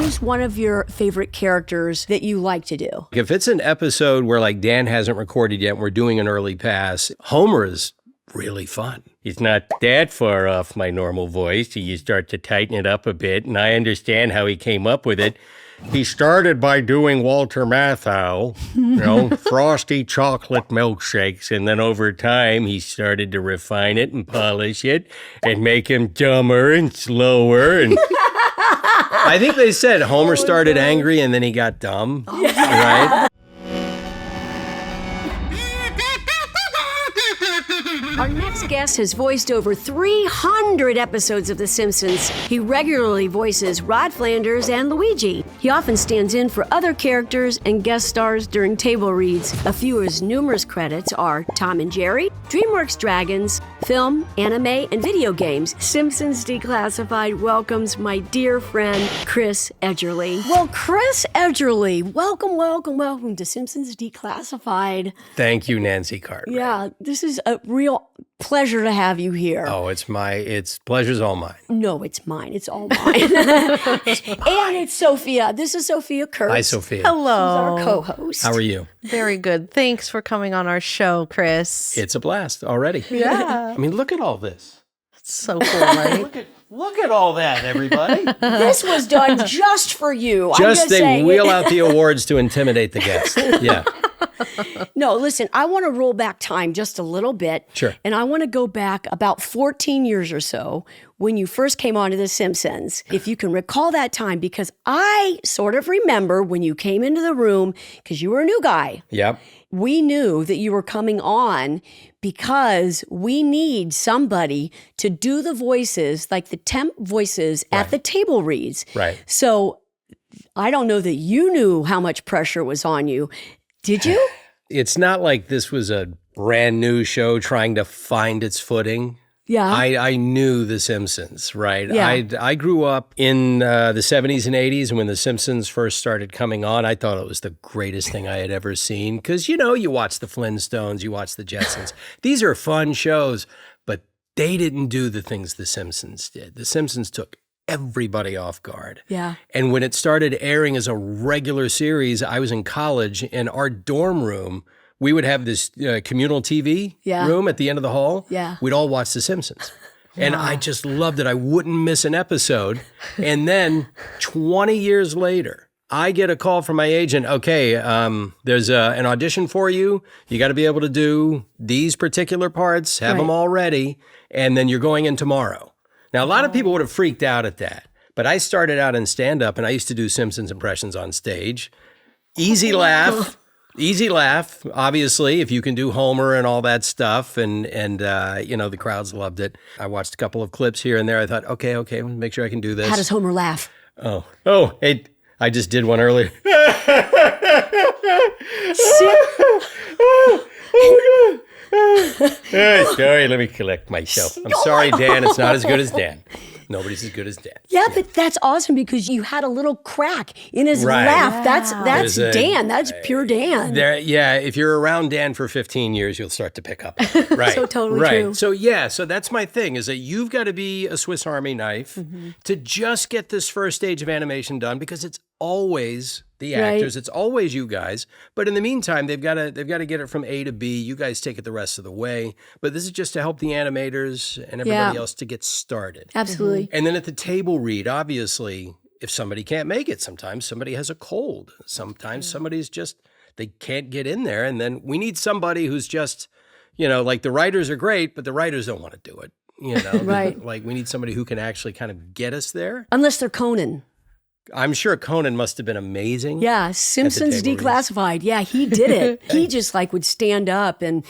Who's one of your favorite characters that you like to do? If it's an episode where like Dan hasn't recorded yet and we're doing an early pass, Homer is really fun. He's not that far off my normal voice. You start to tighten it up a bit, and I understand how he came up with it. He started by doing Walter Matthau, frosty chocolate milkshakes, and then over time he started to refine it and polish it and make him dumber and slower. And I think they said Homer started angry and then he got dumb, right? Our next guest has voiced over 300 episodes of The Simpsons. He regularly voices Rod Flanders and Luigi. He often stands in for other characters and guest stars during table reads. A few of his numerous credits are Tom and Jerry, DreamWorks Dragons, film, anime, and video games. Simpsons Declassified welcomes my dear friend, Chris Edgerly. Well, Chris Edgerly, welcome to Simpsons Declassified. Thank you, Nancy Cartwright. Yeah, this is a real pleasure to have you here. Oh, pleasure's all mine. No, it's mine. It's all mine. And it's Sophia. This is Sophia Kurtz. Hi, Sophia. Hello. She's our co-host. How are you? Very good. Thanks for coming on our show, Chris. It's a blast already. Yeah. I mean, look at all this. It's so cool, right? Look at all that, everybody. This was done just for you. They wheel out the awards to intimidate the guests. Yeah. No, listen, I want to roll back time just a little bit. Sure. And I want to go back about 14 years or so when you first came onto The Simpsons. If you can recall that time, because I sort of remember when you came into the room, because you were a new guy. Yep. We knew that you were coming on because we need somebody to do the voices, like the temp voices at the table reads. Right. So I don't know that you knew how much pressure was on you. Did you? It's not like this was a brand new show trying to find its footing. Yeah. I knew The Simpsons, right? Yeah. I grew up in the 70s and 80s, and when The Simpsons first started coming on, I thought it was the greatest thing I had ever seen. Because, you watch the Flintstones, you watch the Jetsons. These are fun shows, but they didn't do the things The Simpsons did. The Simpsons took everybody off guard. Yeah. And when it started airing as a regular series, I was in college, and our dorm room, we would have this communal TV room at the end of the hall. Yeah. We'd all watch The Simpsons. And I just loved it. I wouldn't miss an episode. And then 20 years later, I get a call from my agent. Okay, there's an audition for you. You got to be able to do these particular parts, have them all ready, and then you're going in tomorrow. Now, a lot of people would have freaked out at that. But I started out in stand-up, and I used to do Simpsons impressions on stage. Easy laugh. Easy laugh, obviously, if you can do Homer and all that stuff. And the crowds loved it. I watched a couple of clips here and there. I thought, okay, make sure I can do this. How does Homer laugh? Oh, hey, I just did one earlier. Sorry, let me collect myself. I'm sorry, Dan. It's not as good as Dan. Nobody's as good as Dan. Yeah, but that's awesome because you had a little crack in his laugh. That's Dan. That's pure Dan. If you're around Dan for 15 years, you'll start to pick up. Right. So totally true. So that's my thing, is that you've got to be a Swiss Army knife to just get this first stage of animation done, because it's always the actors, it's always you guys. But in the meantime, they've got to get it from A to B. You guys take it the rest of the way. But this is just to help the animators and everybody else to get started. Absolutely. And then at the table read, obviously, if somebody can't make it, sometimes somebody has a cold. Sometimes somebody's just, they can't get in there. And then we need somebody who's just, like the writers are great, but the writers don't want to do it. Right. Like we need somebody who can actually kind of get us there. Unless they're Conan. I'm sure Conan must have been amazing. Yeah, Simpsons Declassified. Yeah, he did it. He just would stand up and,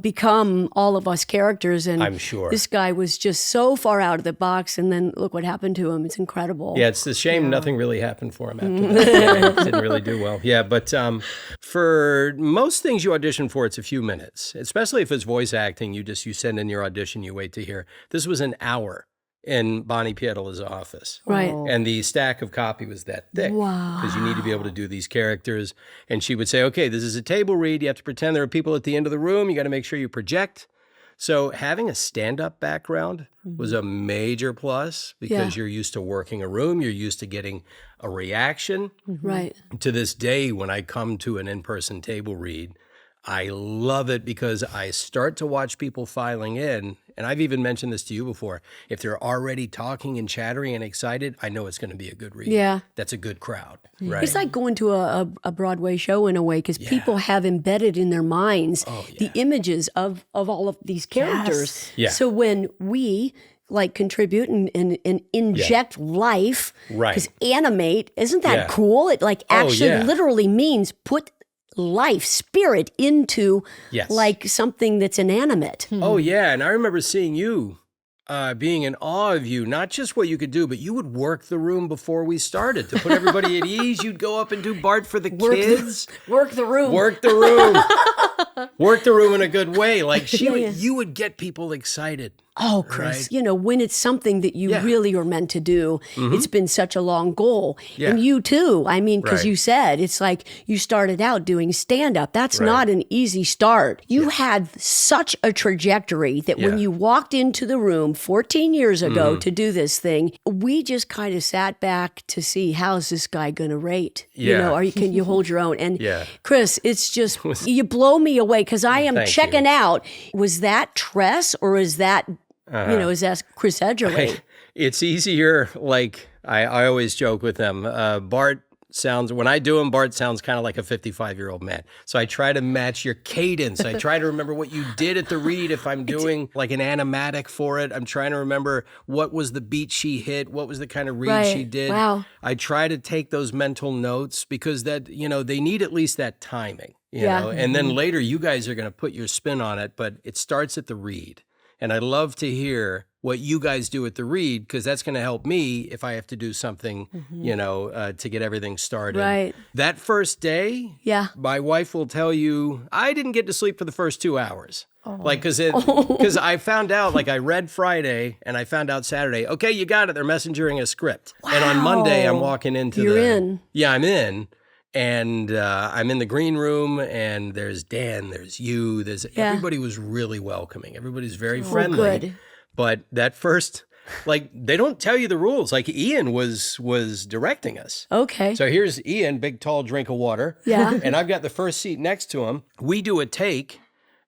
become all of us characters. And I'm sure this guy was just so far out of the box. And then look what happened to him. It's incredible. Yeah, it's a shame nothing really happened for him after that. He didn't really do well. Yeah, but for most things you audition for, it's a few minutes. Especially if it's voice acting, you send in your audition, you wait to hear. This was an hour in Bonnie Pietola's office. Right. And the stack of copy was that thick. Wow. Because you need to be able to do these characters. And she would say, okay, this is a table read. You have to pretend there are people at the end of the room. You got to make sure you project So having a stand-up background was a major plus because you're used to working a room, you're used to getting a reaction. Right. To this day, when I come to an in-person table read, I love it because I start to watch people filing in, and I've even mentioned this to you before. If they're already talking and chattering and excited, I know it's going to be a good read. Yeah. That's a good crowd, right? It's like going to a Broadway show in a way because people have embedded in their minds the images of all of these characters. Yeah. So when we like contribute and inject life, because animate, isn't that cool? It like actually literally means put life, spirit into like something that's inanimate. Oh, yeah. And I remember seeing you being in awe of you, not just what you could do, but you would work the room before we started to put everybody at ease. You'd go up and do Bart for the kids. Work the room. Work the room. Work the room in a good way. Like you would get people excited. Oh, Chris, right? you know, when it's something that you really are meant to do, it's been such a long goal. Yeah. And you too. I mean, because you said it's like you started out doing stand-up. That's not an easy start. You had such a trajectory that when you walked into the room 14 years ago to do this thing, we just kind of sat back to see how's this guy going to rate? You know, can you hold your own? And Chris, it's just, you blow me away because I am checking out. Was that Tress or is that... You know, is that Chris Edgerly? It's easier. Like I always joke with them. Bart sounds, when I do him, Bart sounds kind of like a 55-year-old man. So I try to match your cadence. I try to remember what you did at the read. If I'm doing like an animatic for it, I'm trying to remember what was the beat she hit, what was the kind of read she did. Wow. I try to take those mental notes because that, you know, they need at least that timing, you know, and then later you guys are going to put your spin on it, but it starts at the read. And I love to hear what you guys do at the read because that's going to help me if I have to do something, you know, to get everything started. Right. That first day, my wife will tell you, I didn't get to sleep for the first 2 hours. Like, because I found out, like I read Friday and I found out Saturday, okay, you got it. They're messengering a script. Wow. And on Monday, I'm walking into You're in. Yeah, I'm in. And I'm in the green room, and there's Dan, there's you, everybody was really welcoming. Everybody's very friendly. Good. But that first, like, they don't tell you the rules. Like, Ian was directing us. Okay. So here's Ian, big, tall drink of water. Yeah. And I've got the first seat next to him. We do a take,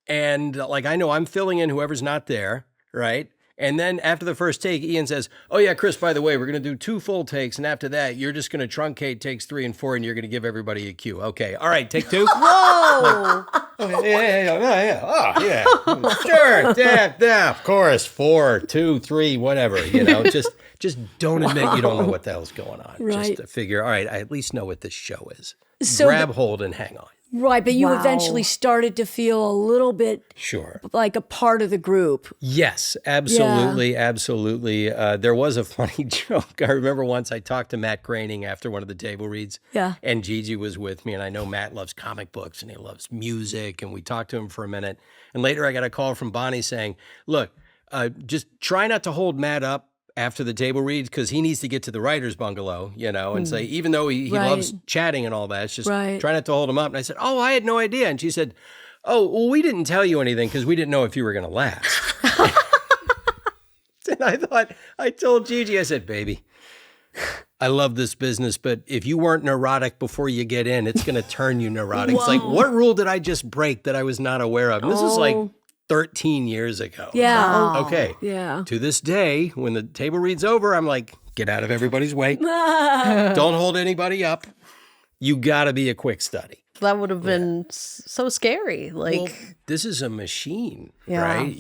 and, like, I know I'm filling in whoever's not there, right? And then after the first take, Ian says, oh, yeah, Chris, by the way, we're going to do 2 full takes. And after that, you're just going to truncate takes 3 and 4, and you're going to give everybody a cue. Okay. All right. Take 2. Whoa. Like, yeah. Oh, yeah. Sure. Yeah. Of course. 4, 2, 3, whatever. You know, just don't admit you don't know what the hell's going on. Right. Just to figure, all right, I at least know what this show is. So grab hold and hang on. Right, but you eventually started to feel a little bit like a part of the group. Yes, absolutely, absolutely. There was a funny joke. I remember once I talked to Matt Groening after one of the table reads, and Gigi was with me, and I know Matt loves comic books, and he loves music, and we talked to him for a minute. And later I got a call from Bonnie saying, look, just try not to hold Matt up after the table reads because he needs to get to the writer's bungalow, you know, and say, even though he loves chatting and all that, it's just try not to hold him up. And I said, oh, I had no idea. And she said, oh, well, we didn't tell you anything because we didn't know if you were going to last. And I told Gigi, I said, baby, I love this business, but if you weren't neurotic before you get in, it's going to turn you neurotic. It's like, what rule did I just break that I was not aware of? And this is like 13 years ago. Yeah. Okay. Yeah. To this day, when the table reads over, I'm like, get out of everybody's way. Don't hold anybody up. You got to be a quick study. That would have been so scary. Like, well, this is a machine, right?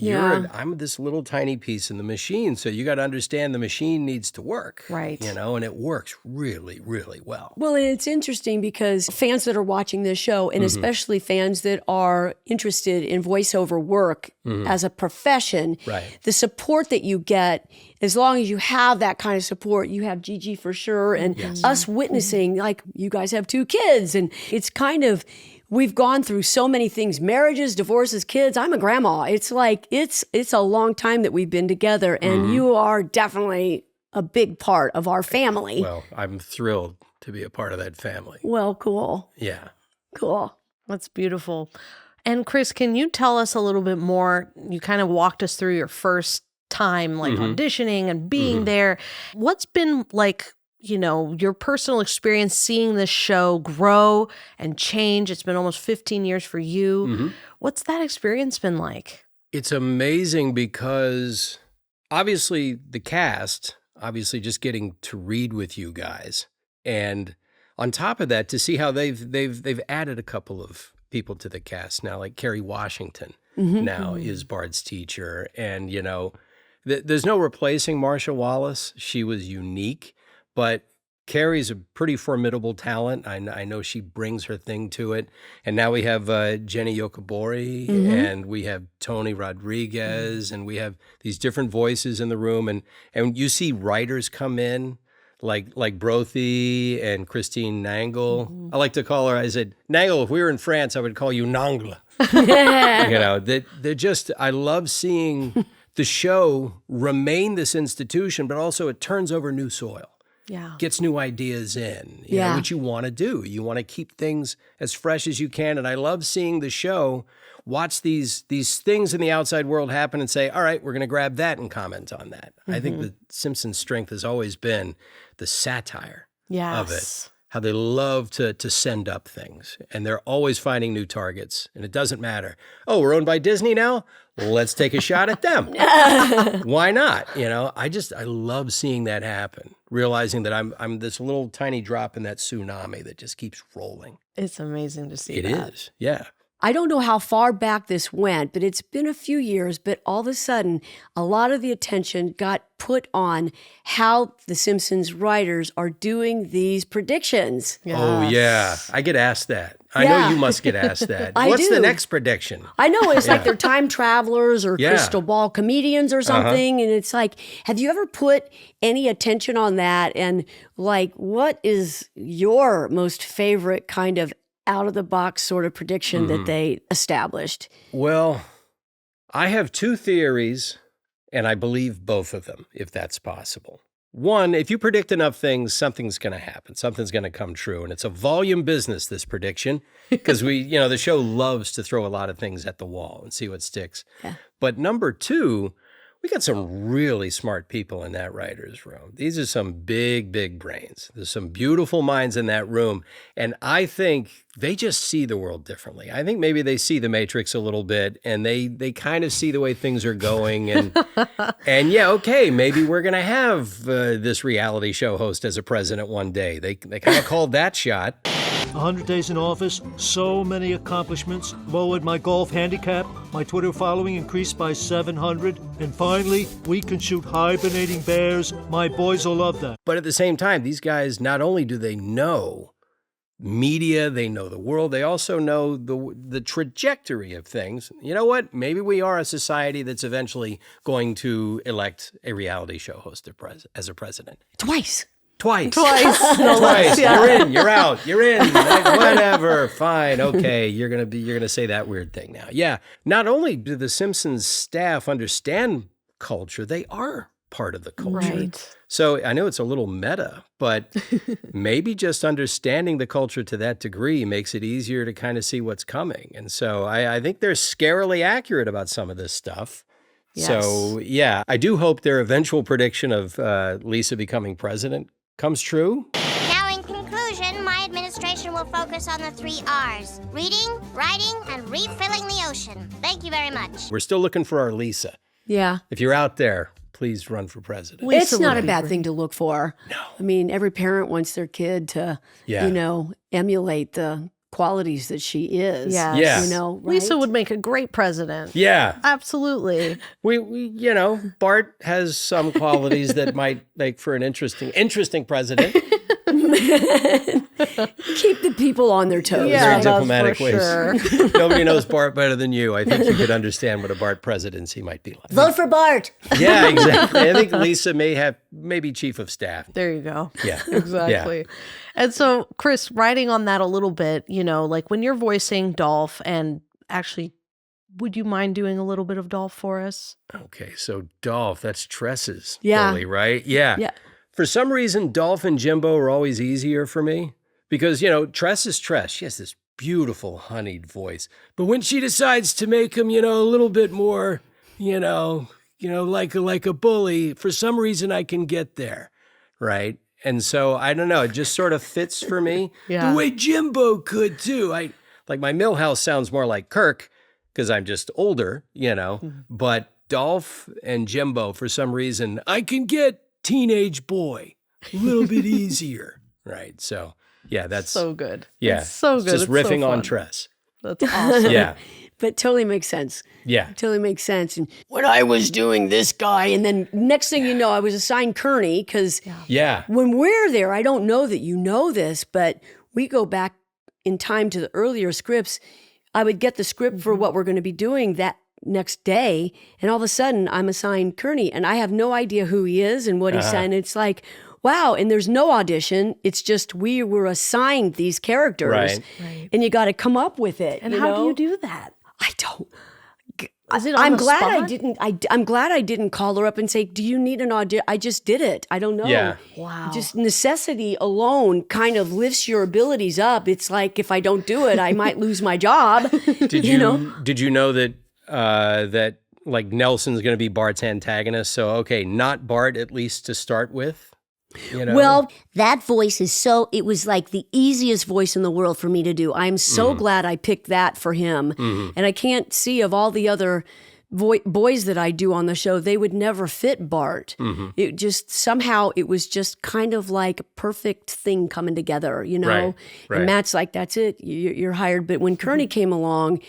I'm this little tiny piece in the machine. So you got to understand the machine needs to work. Right. You know, and it works really, really well. Well, and it's interesting because fans that are watching this show, and especially fans that are interested in voiceover work as a profession, the support that you get, as long as you have that kind of support, you have Gigi for sure, and us witnessing, like, you guys have 2 kids, and it's kind of, we've gone through so many things, marriages, divorces, kids. I'm a grandma. It's like, it's a long time that we've been together, and you are definitely a big part of our family. Well, I'm thrilled to be a part of that family. Well, cool. Yeah. Cool. That's beautiful. And Chris, can you tell us a little bit more? You kind of walked us through your first time like auditioning and being there. What's been like, your personal experience seeing this show grow and change? It's been almost 15 years for you. What's that experience been like? It's amazing because obviously the cast, just getting to read with you guys. And on top of that, to see how they've added a couple of people to the cast now, like Kerry Washington now is Bart's teacher. And, there's no replacing Marsha Wallace. She was unique, but Carrie's a pretty formidable talent. I know she brings her thing to it. And now we have Jenny Yokobori and we have Tony Rodriguez and we have these different voices in the room. And you see writers come in like Brothy and Christine Nangle. I like to call her, I said, Nangle, if we were in France, I would call you Nangle. They're just, I love seeing the show remain this institution, but also it turns over new soil. Yeah. Gets new ideas in, you know, what you want to do. You want to keep things as fresh as you can. And I love seeing the show watch these things in the outside world happen and say, all right, we're going to grab that and comment on that. I think the Simpsons' strength has always been the satire of it. How they love to send up things. And they're always finding new targets. And it doesn't matter. Oh, we're owned by Disney now? Let's take a shot at them. Why not? I love seeing that happen. Realizing that I'm this little tiny drop in that tsunami that just keeps rolling. It's amazing to see It that. is, yeah. I don't know how far back this went, but it's been a few years, but all of a sudden, a lot of the attention got put on how the Simpsons writers are doing these predictions. Yes. Oh, yeah. I get asked that. I know you must get asked that. What's the next prediction? I know. It's like they're time travelers or crystal ball comedians or something. And it's like, have you ever put any attention on that? And like, what is your most favorite kind of out-of-the-box sort of prediction that they established? Well, I have two theories, and I believe both of them, if that's possible. One, if you predict enough things, something's going to happen. Something's going to come true. And it's a volume business, this prediction, because the show loves to throw a lot of things at the wall and see what sticks. Yeah. But number two, we got some really smart people in that writer's room. These are some big, big brains. There's some beautiful minds in that room. And I think they just see the world differently. I think maybe they see the Matrix a little bit and they kind of see the way things are going. And okay, maybe we're going to have this reality show host as a president one day. They kind of called that shot. 100 days in office, so many accomplishments, lowered my golf handicap, my Twitter following increased by 700, and finally, we can shoot hibernating bears. My boys will love that. But at the same time, these guys, not only do they know media, they know the world, they also know the trajectory of things. You know what? Maybe we are a society that's eventually going to elect a reality show host as a president. Twice. Twice. Yeah. You're in, you're out, you're in, whatever, fine, okay, you're gonna say that weird thing now. Yeah, not only do the Simpsons staff understand culture, they are part of the culture. Right. So I know it's a little meta, but maybe just understanding the culture to that degree makes it easier to kind of see what's coming. And so I think they're scarily accurate about some of this stuff. Yes. So yeah, I do hope their eventual prediction of Lisa becoming president comes true. Now, in conclusion, my administration will focus on the 3 R's: reading, writing, and refilling the ocean. Thank you very much. We're still looking for our Lisa. Yeah. If you're out there, please run for president. It's not a bad thing to look for. No. I mean, every parent wants their kid to, emulate the qualities that she is. Yes. Right? Lisa would make a great president. Yeah. Absolutely. We Bart has some qualities that might make for an interesting president. Keep the people on their toes. Yeah, Very diplomatic ways. sure. Nobody knows Bart better than you. I think you could understand what a Bart presidency might be like. Vote for Bart. Yeah, exactly. I think Lisa may be chief of staff. There you go. Yeah. Exactly. Yeah. And so, Chris, writing on that a little bit, like when you're voicing Dolph, and actually, would you mind doing a little bit of Dolph for us? Okay, so Dolph, that's Tress's Yeah. bully, right? Yeah. Yeah. For some reason, Dolph and Jimbo are always easier for me because, Tress is Tress. She has this beautiful honeyed voice. But when she decides to make him, a little bit more, like a bully, for some reason I can get there, right? And so I don't know, it just sort of fits for me. Yeah. The way Jimbo could too. Like my Millhouse sounds more like Kirk because I'm just older, but Dolph and Jimbo, for some reason, I can get teenage boy a little bit easier, right? So yeah, that's so good. Yeah, it's so good. Just it's riffing so on fun. Tress. That's awesome. Yeah, But totally makes sense. yeah, Totally makes sense. And when I was doing this guy, and then next thing you know, I was assigned Kearney because yeah. when we're there, I don't know that you know this, but we go back in time to the earlier scripts. I would get the script for what we're going to be doing that next day, and all of a sudden I'm assigned Kearney, and I have no idea who he is and what he's saying. It's like, wow, and there's no audition. It's just we were assigned these characters, Right. and you got to come up with it. And you how know? do you do that? I don't. Is it on I'm the glad spot? I didn't. I'm glad I didn't call her up and say, "Do you need an audition?" I just did it. I don't know. Yeah. Wow. Just necessity alone kind of lifts your abilities up. It's like if I don't do it, I might lose my job. Did you know? Did you know that that like Nelson's going to be Bart's antagonist? So okay, not Bart at least to start with. Well, that voice is it was like the easiest voice in the world for me to do. I'm so glad I picked that for him. And I can't see of all the other boys that I do on the show, they would never fit Bart. It just, somehow it was just kind of like a perfect thing coming together, Right. And Matt's like, that's it, you're hired. But when Kearney came along,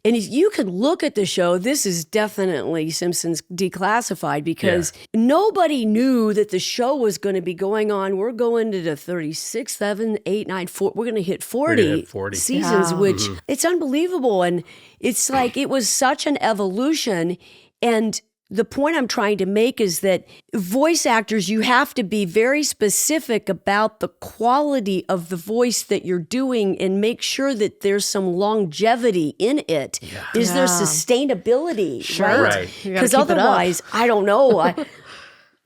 and you could look at the show, this is definitely Simpsons Declassified because nobody knew that the show was going to be going on. We're going to the 36, 7, 8, 9, 4. We're going to hit 40, seasons, which it's unbelievable. And it's like it was such an evolution. And the point I'm trying to make is that voice actors, you have to be very specific about the quality of the voice that you're doing and make sure that there's some longevity in it. Is there sustainability? Sure. Right. Because otherwise, I don't know.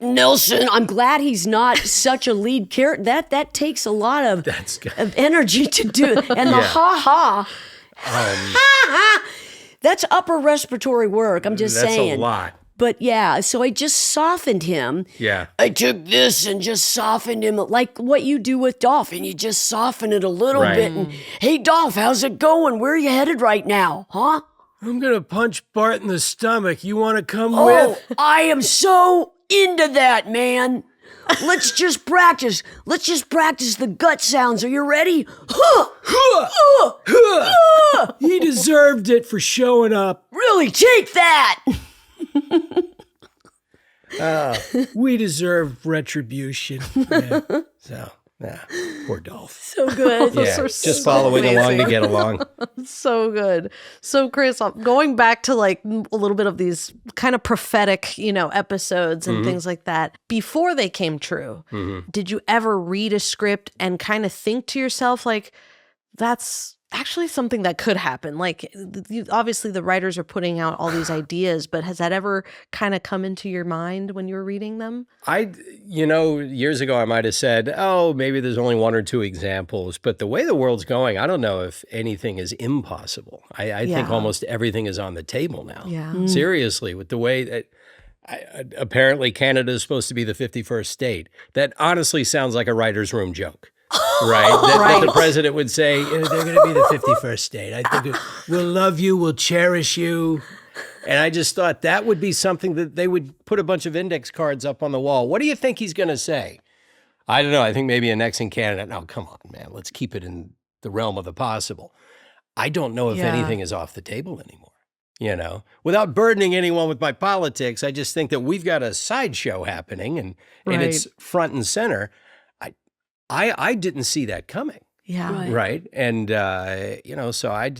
Nelson, I'm glad he's not such a lead character. That takes a lot of energy to do. And the ha-ha. Ha-ha. That's upper respiratory work. I'm just saying. That's a lot. But yeah, so I just softened him. Yeah. I took this and just softened him like what you do with Dolph, and you just soften it a little bit. And, hey, Dolph, how's it going? Where are you headed right now? Huh? I'm going to punch Bart in the stomach. You want to come Oh, with? I am so into that, man. Let's just practice. Let's just practice the gut sounds. Are you ready? He deserved it for showing up. Really, take that. We deserve retribution. Yeah. So, poor Dolph. So good. Yeah, are just so following along to amazing. get along. So good. So Chris, going back to like a little bit of these kind of prophetic, episodes and things like that, before they came true, did you ever read a script and kind of think to yourself like, that's actually something that could happen? Like obviously the writers are putting out all these ideas, but has that ever kind of come into your mind when you were reading them? Years ago I might have said, oh, maybe there's only one or two examples, but the way the world's going, I don't know if anything is impossible. I think almost everything is on the table now. Yeah. Seriously, with the way that apparently Canada is supposed to be the 51st state. That honestly sounds like a writer's room joke. Right? That the president would say, they're going to be the 51st state. I think we'll love you, we'll cherish you. And I just thought that would be something that they would put a bunch of index cards up on the wall. What do you think he's going to say? I don't know. I think maybe annexing Canada. No, come on, man. Let's keep it in the realm of the possible. I don't know if anything is off the table anymore. Without burdening anyone with my politics, I just think that we've got a sideshow happening and it's front and center. I didn't see that coming. Yeah. Right. And, so I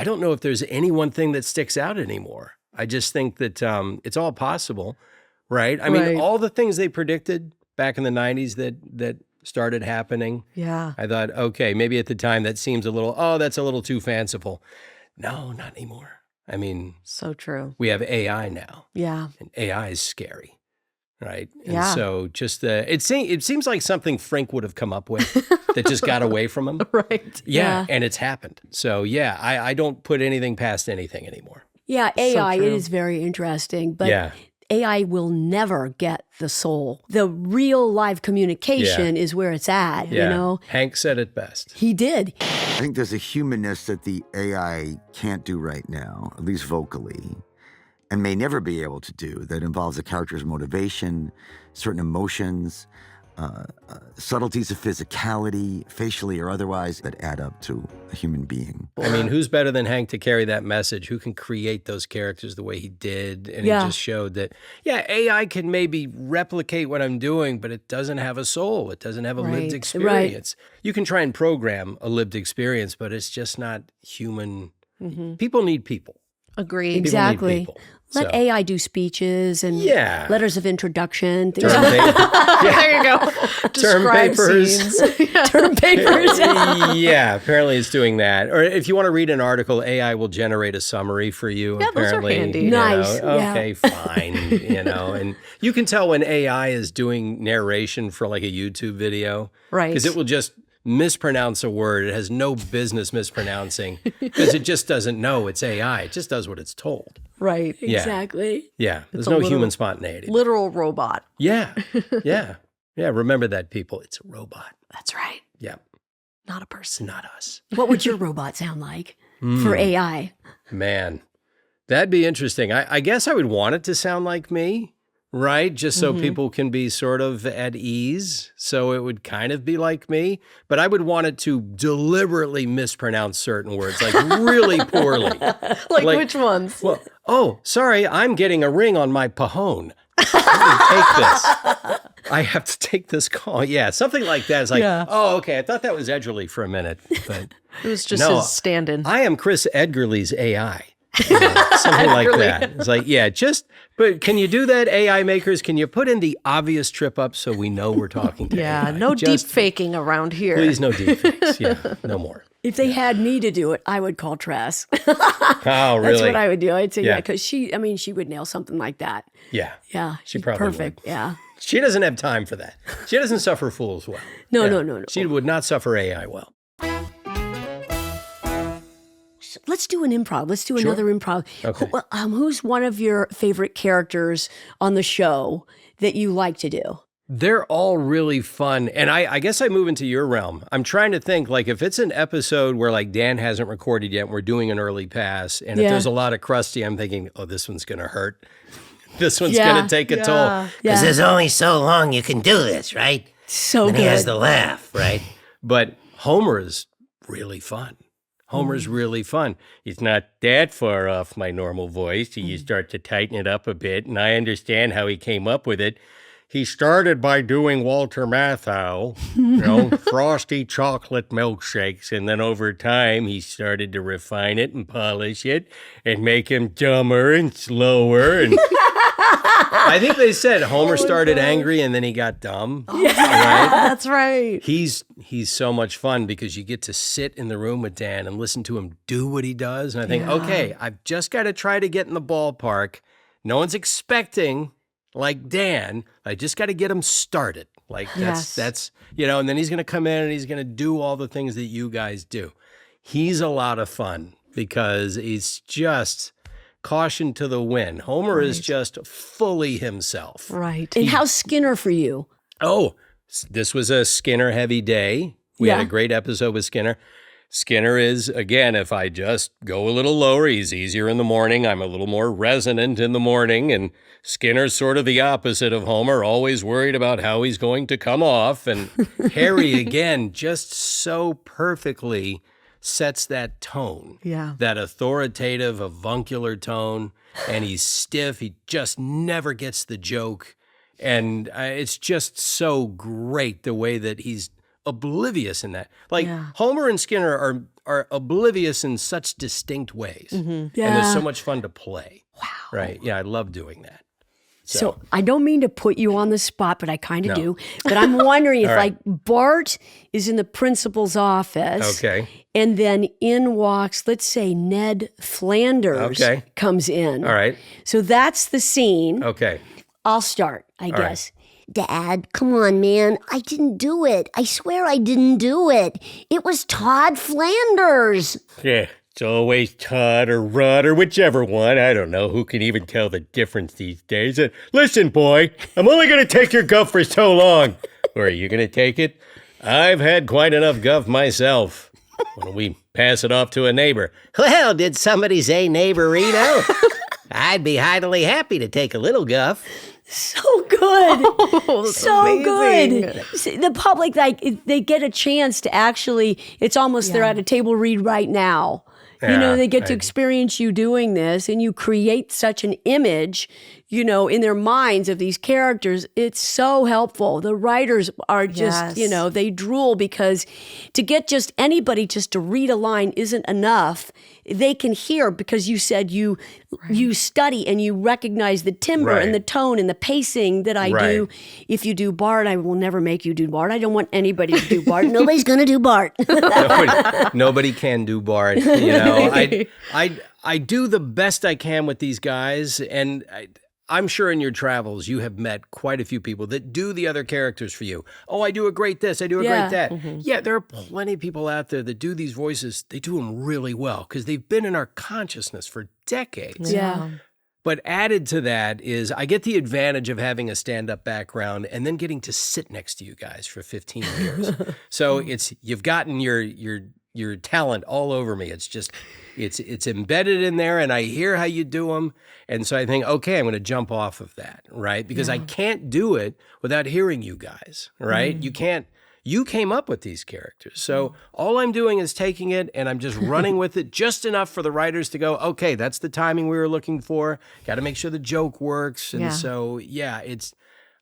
don't know if there's any one thing that sticks out anymore. I just think that it's all possible. Right. I mean, all the things they predicted back in the 90s that started happening. Yeah. I thought, okay, maybe at the time that seems that's a little too fanciful. No, not anymore. I mean, So true. we have AI now. Yeah. And AI is scary. right? And Yeah. so just it seems like something Frink would have come up with that just got away from him. Right. Yeah, and it's happened. So yeah, I don't put anything past anything anymore. Yeah, AI, it true. is very interesting, but Yeah. AI will never get the soul. The real live communication is where it's at, Yeah. you know? Hank said it best. He did. I think there's a humanness that the AI can't do right now, at least vocally, and may never be able to do, that involves a character's motivation, certain emotions, subtleties of physicality, facially or otherwise, that add up to a human being. I mean, who's better than Hank to carry that message? Who can create those characters the way he did? And Yeah. he just showed that, yeah, AI can maybe replicate what I'm doing, but it doesn't have a soul. It doesn't have a Right. lived experience. You can try and program a lived experience, but it's just not human. People need people. Agreed. People need Exactly. people. Let So- AI do speeches and Yeah. letters of introduction, things Term, like pa- There you go. term Describe papers. scenes. term papers. Yeah, apparently it's doing that. Or if you want to read an article, AI will generate a summary for you. Yeah, those are apparently. handy. You know. Nice, yeah. Okay, fine. And you can tell when AI is doing narration for like a YouTube video. Right. Because it will just mispronounce a word. It has no business mispronouncing because it just doesn't know it's AI. It just does what it's told. Right. Yeah. Exactly. Yeah. There's a no little- human spontaneity. Literal robot. Yeah. Yeah. Yeah. Remember that, people. It's a robot. That's right. Yeah. Not a It's person. not us. What would your robot sound like for AI? Man, that'd be interesting. I guess I would want it to sound like me, right? Just so people can be sort of at ease. So it would kind of be like me, but I would want it to deliberately mispronounce certain words, like really poorly. Like, Like- which ones? Well, oh, sorry, I'm getting a ring on my pajon. Take this. I have to take this call. Yeah, something like that. It's like, Yeah. oh, okay. I thought that was Edgerly for a minute, but It was just No, his stand-in. I am Chris Edgerly's AI. You know, something like that. It's like, yeah, but can you do that, AI makers? Can you put in the obvious trip up so we know we're talking to Yeah, AI? no deep Just- faking around here. Please, no deep fakes. Yeah, no more. If they had me to do it, I would call Tress. Oh, really? That's what I would do. I'd say, Yeah. yeah, because she would nail something like that. Yeah. Yeah. She she's probably perfect. would. Yeah. She doesn't have time for that. She doesn't suffer fools well. No, Yeah. no. She would not suffer AI well. Let's do an improv. Let's do Sure. another improv. Okay. Who's one of your favorite characters on the show that you like to do? They're all really fun. And I guess I move into your realm. I'm trying to think, like, if it's an episode where, like, Dan hasn't recorded yet and we're doing an early pass, and if Yeah. there's a lot of crusty, I'm thinking, oh, this one's going to hurt. This one's Yeah. going to take a toll. Yeah. Because there's only so long you can do this, right? So And good. he has the laugh, right? But Homer is really fun. Homer's really fun. He's not that far off my normal voice. You start to tighten it up a bit, and I understand how he came up with it. He started by doing Walter Matthau, frosty chocolate milkshakes, and then over time he started to refine it and polish it and make him dumber and slower. And I think they said Homer started angry and then he got dumb. Right? That's right. He's so much fun because you get to sit in the room with Dan and listen to him do what he does. And I think, okay, I've just got to try to get in the ballpark. No one's expecting like Dan. I just got to get him started. Like that's and then he's going to come in and he's going to do all the things that you guys do. He's a lot of fun because he's just caution to the wind. Homer is just fully himself. Right. And how's Skinner for you? Oh, this was a Skinner heavy day. We had a great episode with Skinner. Skinner is, again, if I just go a little lower, he's easier in the morning. I'm a little more resonant in the morning. And Skinner's sort of the opposite of Homer, always worried about how he's going to come off. And Harry, again, just so perfectly sets that tone. Yeah. That authoritative, avuncular tone. And he's stiff. He just never gets the joke. And it's just so great the way that he's oblivious in that. Like Homer and Skinner are oblivious in such distinct ways. And they're so much fun to play. Wow. Right. Yeah, I love doing that. So I don't mean to put you on the spot, but I kind of do. But I'm wondering if like Bart is in the principal's office. Okay. And then in walks, let's say Ned Flanders Okay. comes in. All right. So that's the scene. Okay. I'll start, I guess. Dad, come on, man. I didn't do it. I swear I didn't do it. It was Todd Flanders. Yeah, it's always Todd or Rod or whichever one. I don't know. Who can even tell the difference these days? Listen, boy, I'm only going to take your guff for so long. Or are you going to take it? I've had quite enough guff myself. Why don't we pass it off to a neighbor? Well, did somebody say neighborino? I'd be heartily happy to take a little guff. So good. So amazing. good. See, the public, like, they get a chance to actually, it's almost they're at a table read right now. They get to experience you doing this, and you create such an image, in their minds of these characters. It's so helpful. The writers are just, they drool, because to get just anybody just to read a line isn't enough. They can hear, because you said you study and you recognize the timbre and the tone and the pacing that I do. If you do Bart, I will never make you do Bart. I don't want anybody to do Bart. Nobody's going to do Bart. Nobody can do Bart. I do the best I can with these guys, and I'm sure in your travels you have met quite a few people that do the other characters for you. Oh, I do a great this, I do a great that. Mm-hmm. Yeah, there are plenty of people out there that do these voices. They do them really well because they've been in our consciousness for decades. Yeah. But added to that is I get the advantage of having a stand-up background and then getting to sit next to you guys for 15 years. So you've gotten your talent all over me. It's just, it's embedded in there, and I hear how you do them. And so I think, okay, I'm going to jump off of that, right? Because I can't do it without hearing you guys, right? You came up with these characters. So all I'm doing is taking it and I'm just running with it just enough for the writers to go, okay, that's the timing we were looking for. Got to make sure the joke works. And so,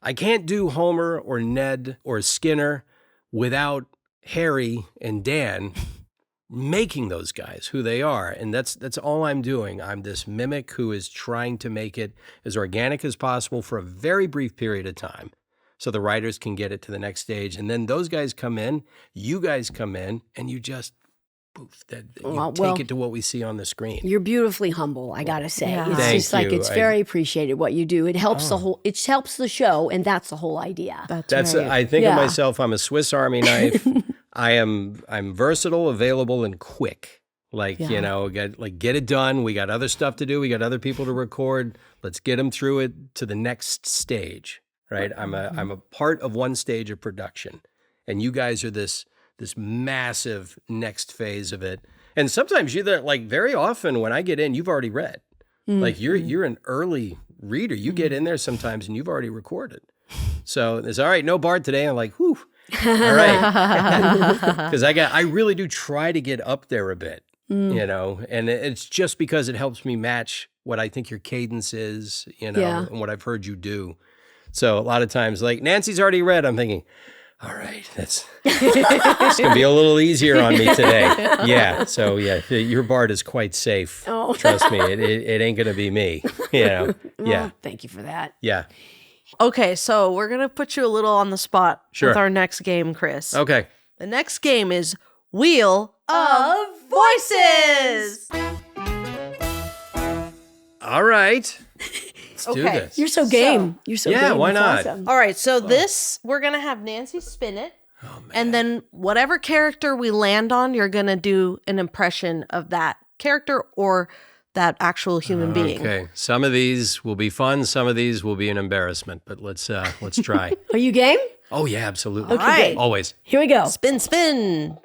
I can't do Homer or Ned or Skinner without Harry and Dan making those guys who they are. And that's all I'm doing. I'm this mimic who is trying to make it as organic as possible for a very brief period of time so the writers can get it to the next stage. And then those guys come in, you guys come in, and you just take it to what we see on the screen. You're beautifully humble, I gotta say. Yeah. It's Thank just like, you. it's very appreciated what you do. It helps it helps the show, and that's the whole idea. That's right. I think of myself, I'm a Swiss Army knife. I'm versatile, available, and quick. Like, get it done. We got other stuff to do. We got other people to record. Let's get them through it to the next stage, right? I'm a part of one stage of production, and you guys are this massive next phase of it. And sometimes very often when I get in, you've already read. Like you're an early reader. You get in there sometimes and you've already recorded. So it's all right, no Bart today. I'm like, whew. All right. Because I really do try to get up there a bit, and it's just because it helps me match what I think your cadence is, and what I've heard you do. So a lot of times, like Nancy's already read, I'm thinking, all right, it's going to be a little easier on me today. Yeah. So your Bart is quite safe. Oh. Trust me, it ain't going to be me. Yeah. Well, thank you for that. Yeah. Okay, so we're going to put you a little on the spot Sure. with our next game, Chris. Okay. The next game is Wheel of Voices. All right. Let's do this. You're so game. You're so game. Yeah, why That's not? awesome. All right, so this, we're going to have Nancy spin it. Oh, man. And then whatever character we land on, you're going to do an impression of that character or that actual human being. Okay. Some of these will be fun. Some of these will be an embarrassment, but let's try. Are you game? Oh, yeah, absolutely. All right. Always. Here we go. Spin.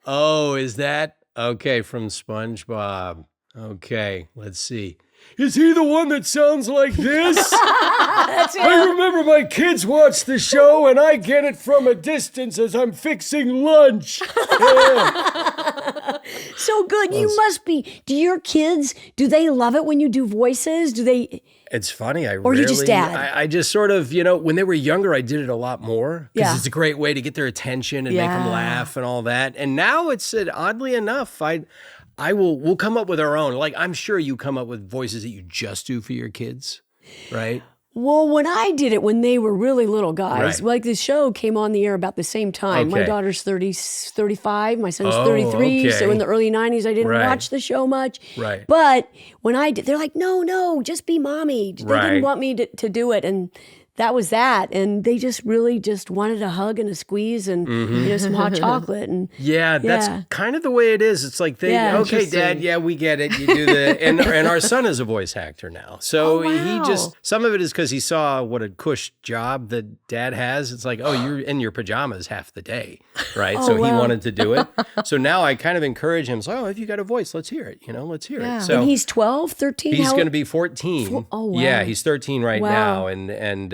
Oh, is that? Okay, from SpongeBob. Okay, let's see. Is he the one that sounds like this? I remember my kids watch the show and I get it from a distance as I'm fixing lunch. Yeah. So good. You must be. Do your kids, do they love it when you do voices? Do they? It's funny. Or you just dad? I just sort of, when they were younger, I did it a lot more because it's a great way to get their attention and make them laugh and all that. And now it's oddly enough, we'll come up with our own. Like, I'm sure you come up with voices that you just do for your kids, right? Well, when I did it, when they were really little guys, Right. like the show came on the air about the same time. My Okay. daughter's 35, my son's Oh, 33. So okay. in the early 90s, I didn't Right. watch the show much. Right. But when I did, they're like, no, just be mommy. They Right. didn't want me to do it. And that was that. And they just really just wanted a hug and a squeeze and some hot chocolate. And Yeah, that's Yeah. kind of the way it is. It's like Yeah, okay, Dad, yeah, we get it. You do the, and our son is a voice actor now. So Oh, he wow. just, some of it is because he saw what a cush job that Dad has. It's like, oh, you're in your pajamas half the day, right? Oh, So he wow. wanted to do it. So now I kind of encourage him. So, if you got a voice, let's hear it. Let's hear Yeah. it. So and he's 12, 13? he's How- going to be 14. Oh, wow. Yeah, he's 13 right Wow. now, and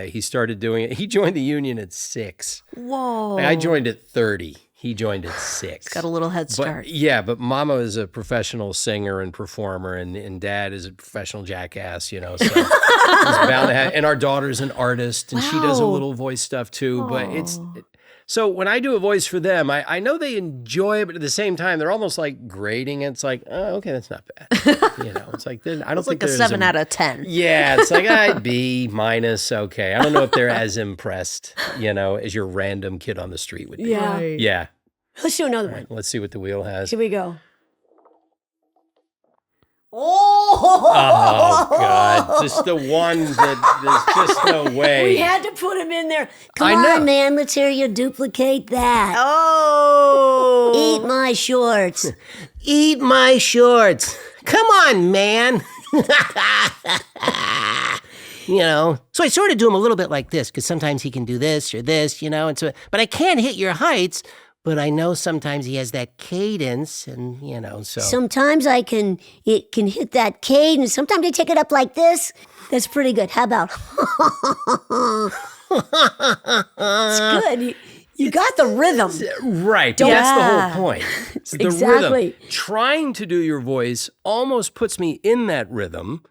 he started doing it. He joined the union at 6. Whoa. I joined at 30. He joined at 6. Got a little head start. But Mama is a professional singer and performer, and Dad is a professional jackass, so he's bound to have, and our daughter's an artist, and she does a Wow. little voice stuff too, but so when I do a voice for them, I know they enjoy it, but at the same time, they're almost like grading it. It's like, oh, okay, that's not bad. It's like, I don't It's think like a there's 7 out of 10. Yeah, it's like B minus. Okay, I don't know if they're as impressed, as your random kid on the street would be. Yeah. Yeah. Let's do another one. Let's see what the wheel has. Here we go. Oh God! Just the one that there's just no way. We had to put him in there. Come I know. on, man. Let's hear you duplicate that. Oh. Eat my shorts. Eat my shorts. Come on, man. So I sort of do him a little bit like this, because sometimes he can do this or this, and so, but I can't hit your heights, but I know sometimes he has that cadence, and, so. Sometimes it can hit that cadence. Sometimes I take it up like this. That's pretty good. How about? It's good. You got the rhythm. Right. That's the Yeah. whole point. It's the Exactly. rhythm. Trying to do your voice almost puts me in that rhythm.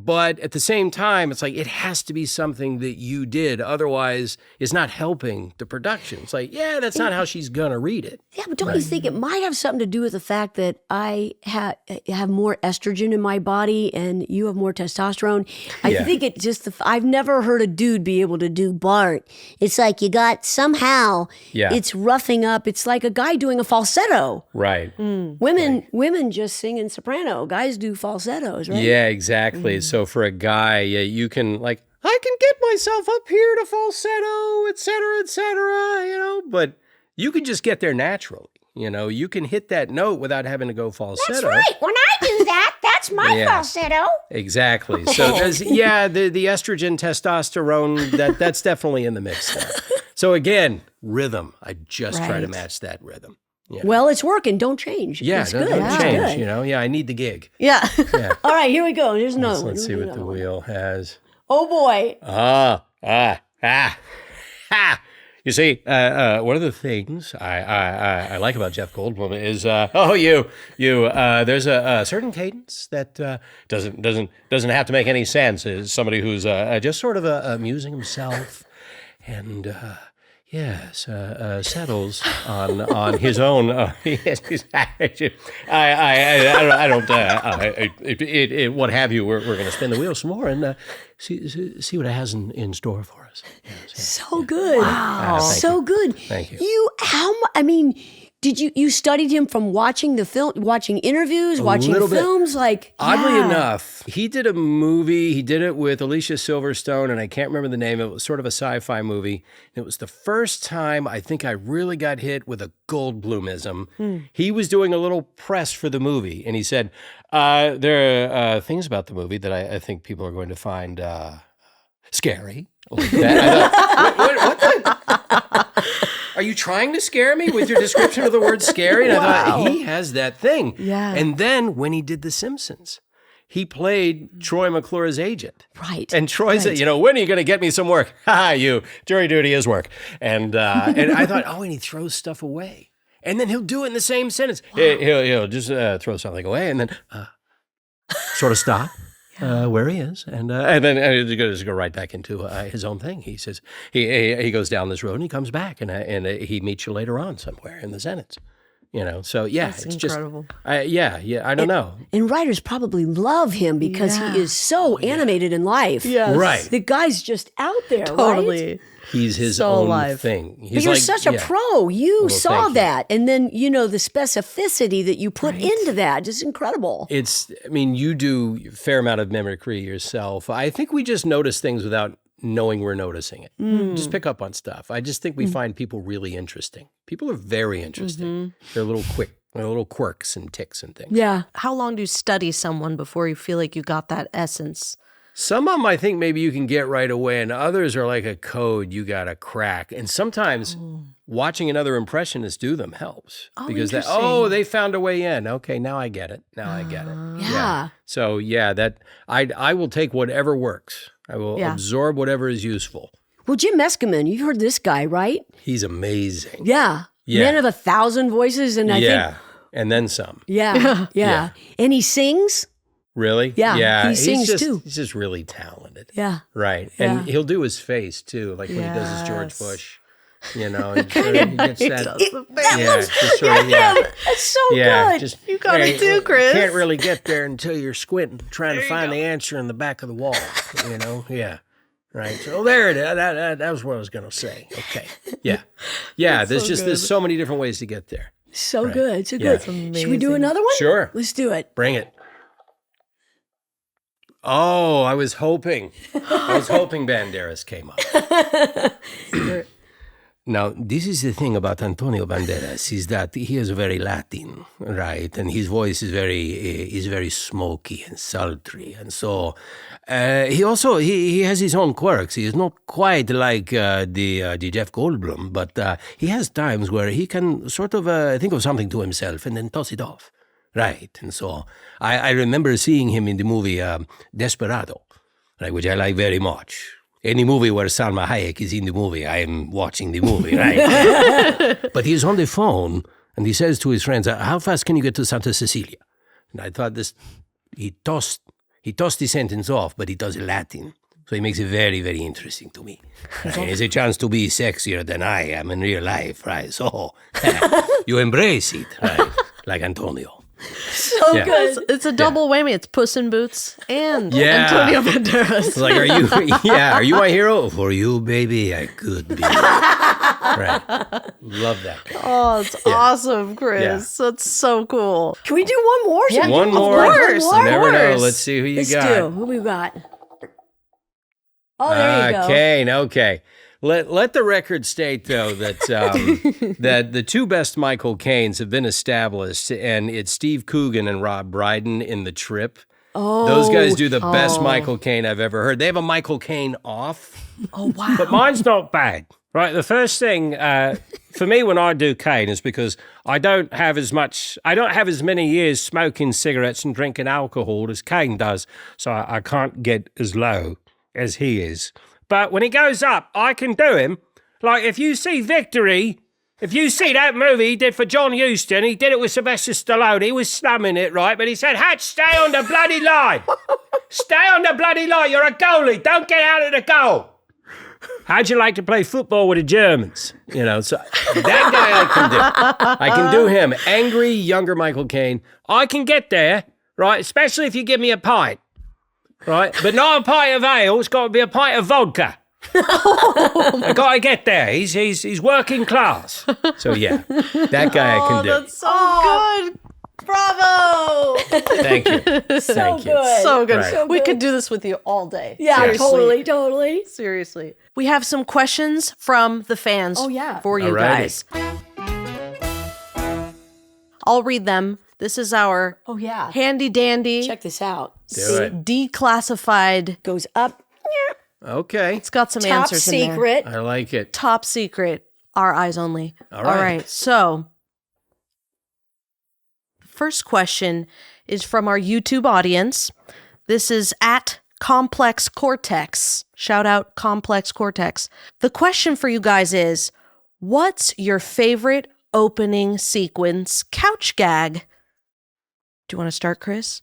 But at the same time, it's like it has to be something that you did. Otherwise, it's not helping the production. It's like, yeah, that's not how she's going to read it. Yeah, but don't you think it might have something to do with the fact that I have more estrogen in my body and you have more testosterone? I Yeah. think it just, I've never heard a dude be able to do Bart. It's like you got somehow, Yeah. it's roughing up. It's like a guy doing a falsetto. Right. Women just sing in soprano. Guys do falsettos, right? Yeah, exactly. So for a guy, you can like, I can get myself up here to falsetto, et cetera, but you can just get there naturally. You can hit that note without having to go falsetto. That's right. When I do that, that's my Yeah. falsetto. Exactly. So there's, the estrogen, testosterone, that's definitely in the mix there. So again, rhythm. I just try to Right. match that rhythm. Yeah. Well, it's working. Don't change. Yeah, it's don't good. It's change. good. I need the gig. Yeah. Yeah. All right, here we go. Here's another one. Let's see Here's what the another one. wheel has. Oh boy. You see, one of the things I like about Jeff Goldblum is, there's a certain cadence that doesn't have to make any sense. As somebody who's just sort of amusing himself, and settles on his own. Yes, I don't. What have you? We're going to spin the wheel some more and see what it has in store for us. So good. Wow. Thank So you. good. Thank you. Did you studied him from watching the film, watching interviews, watching little bit. films? Oddly yeah. enough, he did a movie. He did it with Alicia Silverstone, and I can't remember the name. It was sort of a sci-fi movie. It was the first time I think I really got hit with a Goldblumism. He was doing a little press for the movie, and he said, there are things about the movie that I think people are going to find scary. Like that. I thought, what are you trying to scare me with your description of the word scary? And I thought, he has that thing. Yeah. And then when he did The Simpsons, he played Troy McClure's agent. Right. And Troy said, when are you going to get me some work? Ha, you. Jury duty is work. And I thought, and he throws stuff away. And then he'll do it in the same sentence. Wow. He'll just throw something away and then sort of stop. Where he is, and then he goes go right back into his own thing. He says he goes down this road and he comes back and he meets you later on somewhere in the sentence. So yeah, That's it's incredible. just, I don't know. And writers probably love him because he is so animated in life. Yes. Right. The guy's just out there, Totally. right? He's his So own alive. thing. But He's you're like, such a pro. You saw thank you. that. And then, the specificity that you put into that is incredible. You do a fair amount of mimicry yourself. I think we just notice things without knowing we're noticing it. Just pick up on stuff. I just think we find people really interesting. People are very interesting. They're little quirks and ticks and things. Yeah. How long do you study someone before you feel like you got that essence? Some of them I think maybe you can get right away, and others are like a code you got to crack. And sometimes watching another impressionist do them helps. Because they found a way in. Okay, now I get it. Yeah. So I will take whatever works. I will absorb whatever is useful. Well, Jim Meskimen, you've heard this guy, right? He's amazing. Yeah. Man of 1,000 voices. And I think. And then some. Yeah. And he sings. Really? Yeah. He sings too. He's just really talented. Yeah. Right. And he'll do his face too, like when he does his George Bush. He gets that. That's so good. You got it too, Chris. Can't really get there until you're squinting, trying to find the answer in the back of the wall. Yeah. Right. So there it is. That was what I was going to say. Okay. Yeah. Yeah. There's so many different ways to get there. So good. So good. Should we do another one? Sure. Let's do it. Bring it. Oh, I was hoping Banderas came up. Now, this is the thing about Antonio Banderas, is that he is very Latin, right? And his voice is very smoky and sultry. And so he has his own quirks. He is not quite like the Jeff Goldblum, but he has times where he can sort of think of something to himself and then toss it off. Right. And so I remember seeing him in the movie Desperado, right, which I like very much. Any movie where Salma Hayek is in the movie, I am watching the movie, right? But he's on the phone and he says to his friends, how fast can you get to Santa Cecilia? And I thought he tossed the sentence off, but he does it Latin. So he makes it very, very interesting to me. Right? It's a chance to be sexier than I am in real life, right? So you embrace it, right? Like Antonio. So good. It's a double whammy. It's Puss in Boots and Antonio Banderas. It's like, are you my hero? For you, baby, I could be. Right. Love that guy. Oh, it's awesome, Chris. That's so cool. Can we do one more? Yeah, one more. Of course. You never know. Let's see who you got. Let's do. Who we got? Oh, there you go. Okay. Let the record state, though, that that the two best Michael Caines have been established, and it's Steve Coogan and Rob Brydon in The Trip. Oh. Those guys do the best Michael Caine I've ever heard. They have a Michael Caine off. Oh, wow. But mine's not bad. Right, the first thing for me when I do Caine is because I don't have as many years smoking cigarettes and drinking alcohol as Caine does, so I can't get as low as he is. But when he goes up, I can do him. Like, if you see Victory, if you see that movie he did for John Huston, he did it with Sylvester Stallone. He was slamming it, right? But he said, Hatch, stay on the bloody line. Stay on the bloody line. You're a goalie. Don't get out of the goal. How'd you like to play football with the Germans? So that guy I can do him. Angry, younger Michael Caine. I can get there, right? Especially if you give me a pint. Right, but not a pint of ale. It's got to be a pint of vodka. I got to get there. He's working class. So yeah, that guy I can do. That's so good. Bravo. Thank you. Thank you. Good. So good. Right. We could do this with you all day. Yeah, Seriously. totally. Seriously. We have some questions from the fans for you guys. I'll read them. This is our handy dandy. Check this out. Do it. Declassified. Goes up. Okay. It's got some Top answers in there. secret. I like it. Top secret. Our eyes only. All right. So, first question is from our YouTube audience. This is at Complex Cortex. Shout out Complex Cortex. The question for you guys is, what's your favorite opening sequence couch gag? Do you want to start, Chris?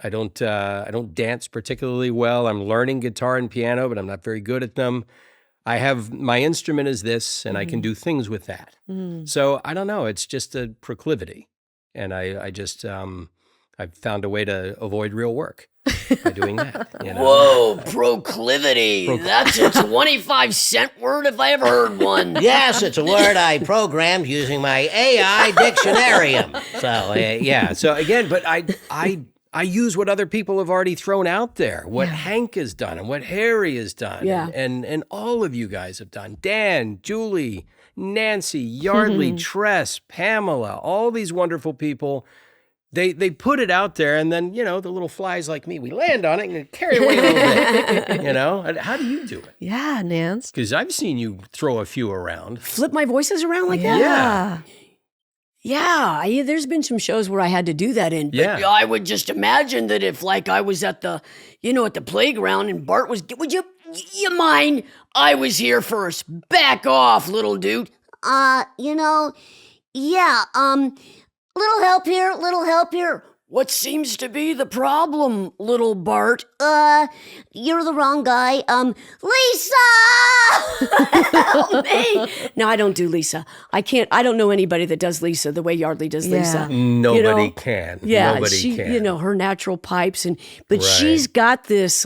I don't dance particularly well. I'm learning guitar and piano, but I'm not very good at them. I have my instrument is this, and I can do things with that. So I don't know. It's just a proclivity, and I just I've found a way to avoid real work by doing that. You know? Whoa, proclivity. That's a 25-cent word if I ever heard one. Yes, it's a word I programmed using my AI dictionarium. So yeah. So again, but I use what other people have already thrown out there, what Hank has done and what Harry has done, and all of you guys have done. Dan, Julie, Nancy, Yardley, Tress, Pamela, all these wonderful people. They put it out there, and then, the little flies like me, we land on it and carry away a little bit, How do you do it? Yeah, Nance. Because I've seen you throw a few around. Flip my voices around like that? Yeah. Yeah, there's been some shows where I had to do that in. Yeah. I would just imagine that if, I was at the, at the playground and Bart was, would you mind? I was here first. Back off, little dude. Little help here, little help here. What seems to be the problem, little Bart? You're the wrong guy. Lisa! Help me! No, I don't do Lisa. I don't know anybody that does Lisa the way Yardley does Lisa. Nobody can. Yeah, Nobody she, can. her natural pipes, but she's got this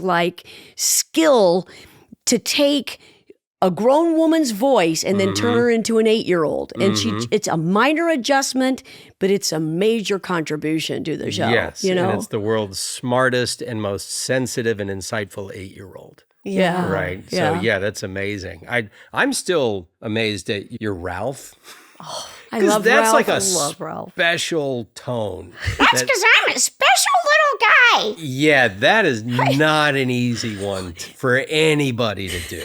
skill to take a grown woman's voice and then turn her into an 8-year-old. And it's a minor adjustment, but it's a major contribution to the show. Yes, and it's the world's smartest and most sensitive and insightful 8-year-old. Yeah. Right. Yeah. So that's amazing. I'm still amazed at your Ralph. Oh, I love that's Ralph. like a I love Ralph. special tone. That's because I'm a special little guy. Yeah, that is not an easy one for anybody to do.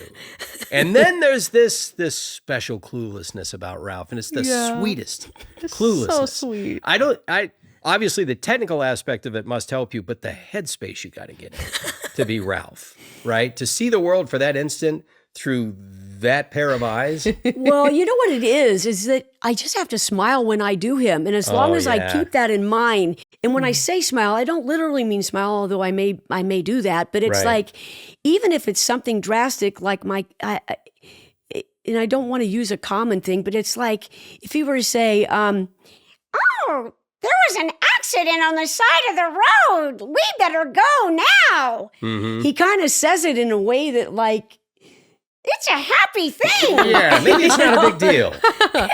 And then there's this special cluelessness about Ralph, and it's the sweetest cluelessness. So sweet. I obviously the technical aspect of it must help you, but the headspace you got to get in to be Ralph, right? To see the world for that instant through that pair of eyes. Well, you know what it is that I just have to smile when I do him. And as long as I keep that in mind, and when I say smile, I don't literally mean smile, although I may do that, but it's even if it's something drastic, like and I don't want to use a common thing, but it's like if he were to say, Oh, there was an accident on the side of the road. We better go now. he kind of says it in a way that It's a happy thing. Yeah, maybe it's not a big deal.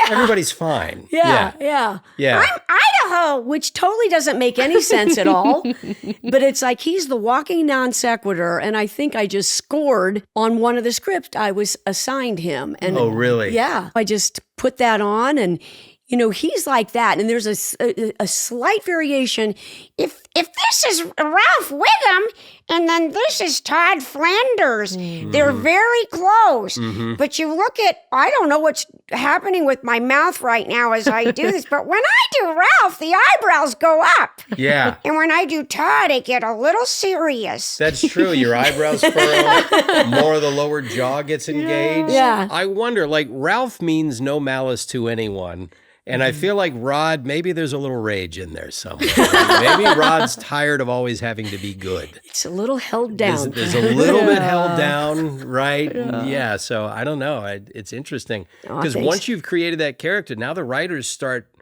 Everybody's fine. Yeah. I'm Idaho. Which totally doesn't make any sense at all. But it's like he's the walking non sequitur, and I think I just scored on one of the scripts I was assigned him. And Oh, really? Yeah. I just put that on, and he's like that. And there's a slight variation. If this is Ralph Wiggum and then this is Todd Flanders, they're very close. But you look at, I don't know what's happening with my mouth right now as I do this, but when I do Ralph, the eyebrows go up. Yeah. And when I do Todd, I get a little serious. That's true. Your eyebrows furrow, more of the lower jaw gets engaged. Yeah. I wonder, Ralph means no malice to anyone. And I feel like Rod, maybe there's a little rage in there somewhere. Maybe Rod's tired of always having to be good. It's a little held down. There's a little bit held down, right? Yeah, so I don't know. It's interesting. Because once you've created that character, now the writers start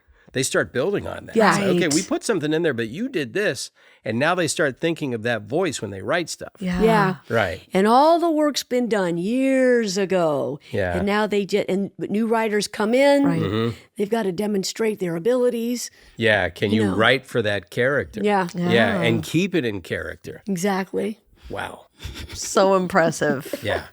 building on that. Yeah. It's like, okay, we put something in there, but you did this. And now they start thinking of that voice when they write stuff. Yeah. Right. And all the work's been done years ago. Yeah. And now but new writers come in. Right. They've got to demonstrate their abilities. Yeah. Can you write for that character? Yeah. Yeah. And keep it in character. Exactly. Wow. So impressive. Yeah.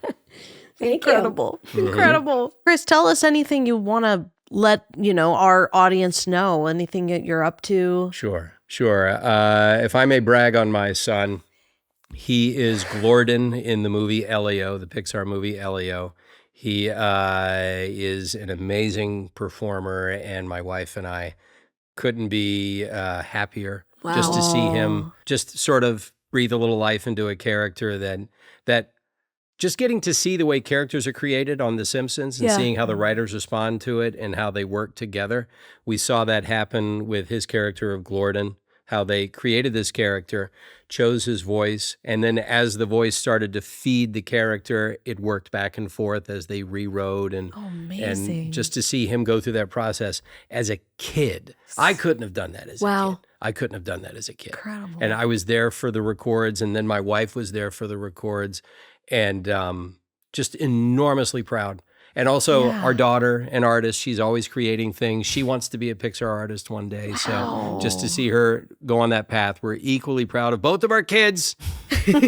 Thank Incredible. Incredible. Chris, tell us anything you want to let, our audience know, anything that you're up to. Sure. If I may brag on my son, he is Glorden in the movie Elio, the Pixar movie Elio. He is an amazing performer, and my wife and I couldn't be happier just to see him just sort of breathe a little life into a character that just getting to see the way characters are created on The Simpsons and seeing how the writers respond to it and how they work together. We saw that happen with his character of Glorden. how they created this character, chose his voice, and then as the voice started to feed the character, it worked back and forth as they rewrote and just to see him go through that process as a kid. I couldn't have done that as a kid. I couldn't have done that as a kid. Incredible. And I was there for the records, and then my wife was there for the records, and just enormously proud. And also our daughter, an artist, she's always creating things. She wants to be a Pixar artist one day. So just to see her go on that path, we're equally proud of both of our kids. Don't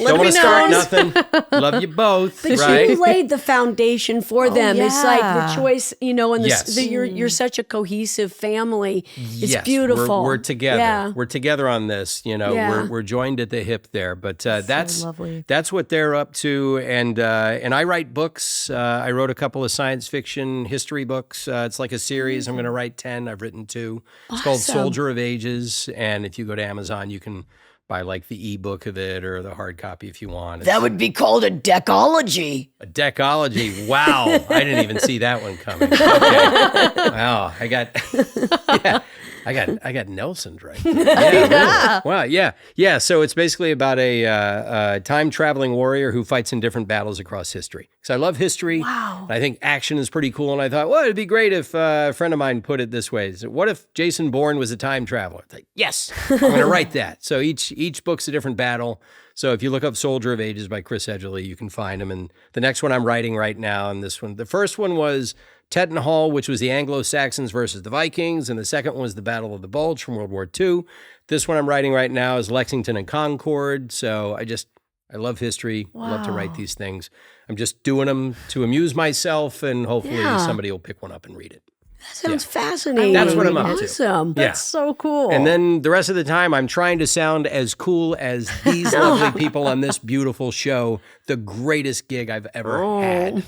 want to start nothing. Love you both, But right? you laid the foundation for them. It's like the choice, you know, and Yes. you're such a cohesive family. It's Yes, beautiful. We're together. Yeah. We're together on this. You know, Yeah. we're joined at the hip there. But that's lovely. that's what they're up to. And I write books. I wrote a couple of science fiction history books. It's like a series. I'm going to write 10. I've written 2. It's called Soldier of Ages. And if you go to Amazon, you can buy like the ebook of it or the hard copy if you want. That would be called a decology. A decology. Wow. I didn't even see that one coming. Okay. Wow. I got Nelson's right there. Yeah. Really. Wow. Yeah. Yeah. So it's basically about a time traveling warrior who fights in different battles across history. Because I love history. Wow. I think action is pretty cool. And I thought, well, it'd be great if a friend of mine put it this way. So what if Jason Bourne was a time traveler? It's like, yes, I'm going to write that. So each book's a different battle. So if you look up Soldier of Ages by Chris Edgerly, you can find him. And the next one I'm writing right now, and this one, the first one was Tettenhall, which was the Anglo-Saxons versus the Vikings, and the second one was the Battle of the Bulge from World War II. This one I'm writing right now is Lexington and Concord. So I love history. I love to write these things. I'm just doing them to amuse myself, and hopefully somebody will pick one up and read it. That sounds fascinating. That's what I'm up to. Awesome. Yeah. That's so cool. And then the rest of the time, I'm trying to sound as cool as these lovely people on this beautiful show. The greatest gig I've ever had.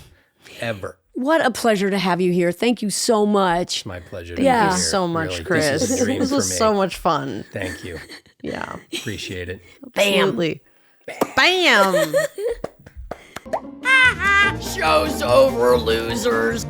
Ever. What a pleasure to have you here. Thank you so much. It's my pleasure to Yeah. be here. so much, Really, Chris. This is a dream This for was me. so much fun. Thank you. Yeah. Appreciate it. Absolutely. Bam. Show's over, losers.